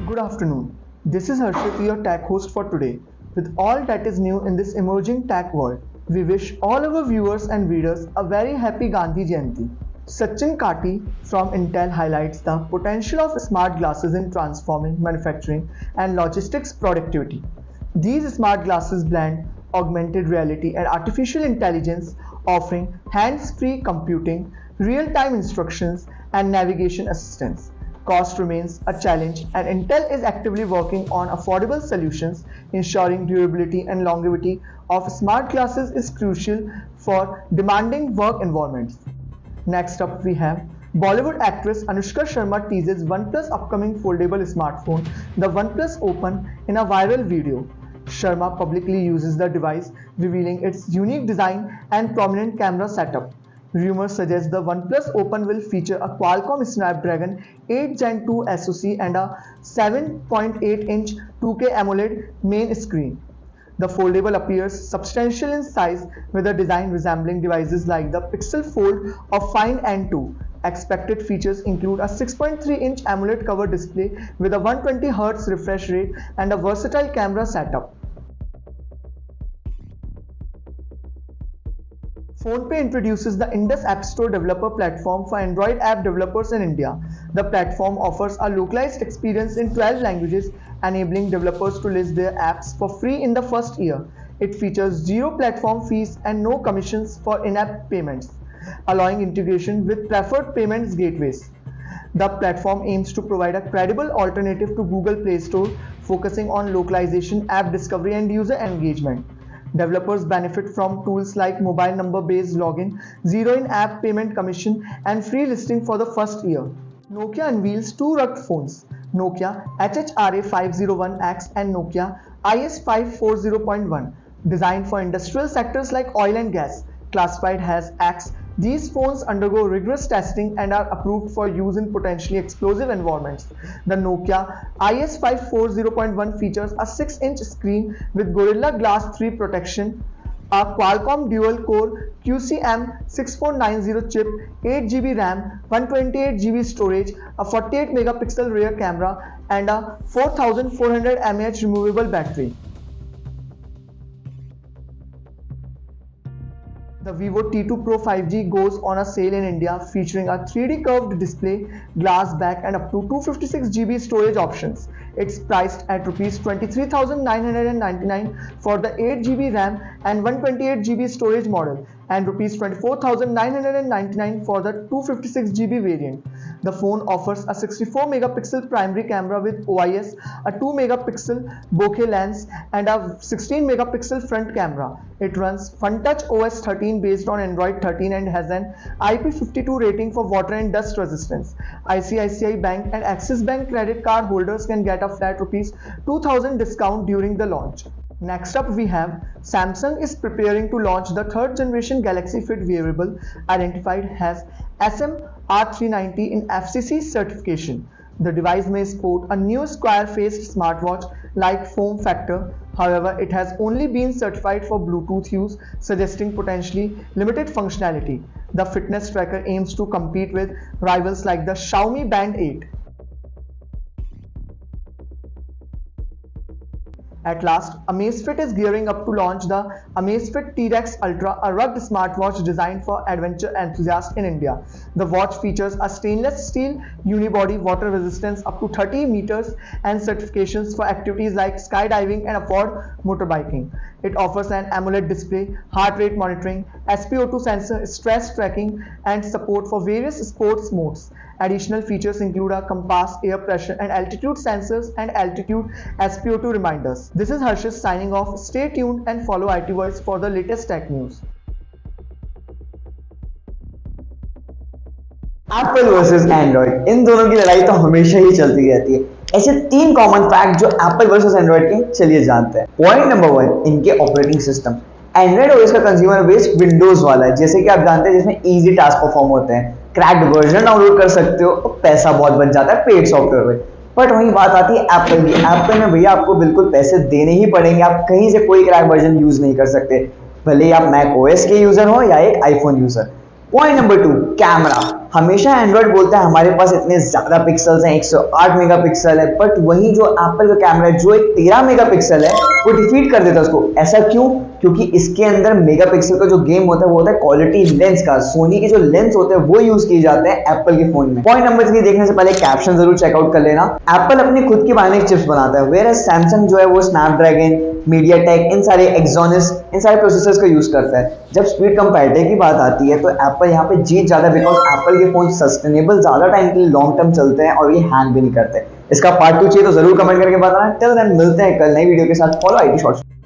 Good afternoon. This is Harshit, your tech host for today. With all that is new in this emerging tech world, we wish all our viewers and readers a very happy Gandhi Jayanti. Sachin Kati from Intel highlights the potential of smart glasses in transforming manufacturing and logistics productivity. These smart glasses blend augmented reality and artificial intelligence, offering hands-free computing, real-time instructions, and navigation assistance. Cost remains a challenge, and Intel is actively working on affordable solutions. Ensuring durability and longevity of smart glasses is crucial for demanding work environments. Next up, we have Bollywood actress Anushka Sharma teases OnePlus upcoming foldable smartphone, the OnePlus Open, in a viral video. Sharma publicly uses the device, revealing its unique design and prominent camera setup. Rumors suggest the OnePlus Open will feature a Qualcomm Snapdragon 8 Gen 2 SoC and a 7.8-inch 2K AMOLED main screen. The foldable appears substantial in size, with a design resembling devices like the Pixel Fold or Find N2. Expected features include a 6.3-inch AMOLED cover display with a 120Hz refresh rate and a versatile camera setup. PhonePe introduces the Indus App Store developer platform for Android app developers in India. The platform offers a localized experience in 12 languages, enabling developers to list their apps for free in the first year. It features zero platform fees and no commissions for in-app payments, allowing integration with preferred payments gateways. The platform aims to provide a credible alternative to Google Play Store, focusing on localization, app discovery, and user engagement. Developers benefit from tools like mobile number-based login, zero in-app payment commission, and free listing for the first year. Nokia unveils two rugged phones, Nokia HHRA501X and Nokia IS540.1, designed for industrial sectors like oil and gas. Classified as X, these phones undergo rigorous testing and are approved for use in potentially explosive environments. The Nokia IS540.1 features a 6-inch screen with Gorilla Glass 3 protection, a Qualcomm dual-core QCM6490 chip, 8GB RAM, 128GB storage, a 48-megapixel rear camera, and a 4400 mAh removable battery. The Vivo T2 Pro 5G goes on a sale in India, featuring a 3D curved display, glass back, and up to 256GB storage options. It's priced at Rs 23,999 for the 8GB RAM and 128GB storage model, and Rs 24,999 for the 256GB variant. The phone offers a 64-megapixel primary camera with OIS, a 2-megapixel bokeh lens, and a 16-megapixel front camera. It runs FunTouch OS 13 based on Android 13 and has an IP52 rating for water and dust resistance. ICICI Bank and Axis Bank credit card holders can get a flat Rs 2,000 discount during the launch. Next up, we have Samsung is preparing to launch the third generation Galaxy Fit wearable, identified as SM-R390 in FCC certification. The device may sport a new square-faced smartwatch-like form factor. However, it has only been certified for Bluetooth use, suggesting potentially limited functionality. The fitness tracker aims to compete with rivals like the Xiaomi Band 8. At last, Amazfit is gearing up to launch the Amazfit T-Rex Ultra, a rugged smartwatch designed for adventure enthusiasts in India. The watch features a stainless steel unibody, water resistance up to 30 meters, and certifications for activities like skydiving and off-road motorbiking. It offers an AMOLED display, heart rate monitoring, SpO2 sensor, stress tracking, and support for various sports modes. Additional features include a compass, air pressure and altitude sensors, and altitude SpO2 reminders. This is Harshit signing off. Stay tuned and follow IT Voice for the latest tech news. Apple versus Android, इन दोनों की लड़ाई तो हमेशा ही चलती रहती है। ऐसे तीन कॉमन फैक्ट जो एप्पल वर्सेस एंड्रॉइड के, चलिए जानते हैं। पॉइंट नंबर 1, इनके ऑपरेटिंग सिस्टम। एंड्रॉइड ओएस का कंज्यूमर बेस विंडोज वाला है, जैसे कि आप जानते हैं, जिसमें इजी टास्क परफॉर्म होते हैं। क्रैक्ड वर्जन डाउनलोड कर सकते हो और पैसा बहुत बच जाता है पेड सॉफ्टवेयर में। बट वही बात आती है एप्पल की। एप्पल में भैया आपको बिल्कुल पैसे देने ही पड़ेंगे, आप कहीं से कोई क्रैक वर्जन यूज नहीं कर सकते, भले ही आप मैक ओएस के यूजर हो या एक iPhone user. Point number 2, camera. हमेशा एंड्रॉइड बोलता है हमारे पास इतने ज्यादा पिक्सल्स हैं, 108 मेगापिक्सल है, बट वही जो एप्पल का कैमरा है जो एक 13 मेगापिक्सल है वो डिफीट कर देता है उसको। ऐसा क्यों? क्योंकि इसके अंदर मेगापिक्सल का जो गेम होता है वो होता है क्वालिटी लेंस का। सोनी के जो लेंस होते हैं वो यूज किए जाते हैं एप्पल के फोन में। पॉइंट नंबर 3 देखने से पहले कैप्शन जरूर चेकआउट कर लेना। एप्पल अपनी खुद की बायोनिक चिप्स बनाता है, वेयर सैमसंग जो है वो स्नैपड्रैगन, मीडियाटेक, इन सारे एक्सोनस, इन सारे प्रोसेसर्स का यूज करता है। जब स्पीड कंपैरिटी की बात आती है तो एप्पल यहाँ पे जीत जाता है, बिकॉज एप्पल के फोन सस्टेनेबल ज्यादा टाइम के लिए लॉन्ग टर्म चलते हैं और ये हैंग भी नहीं करते। इसका पार्ट 2 चाहिए तो जरूर कमेंट करके बताना। टिल देन मिलते हैं कल नई वीडियो के साथ। Follow IT shorts.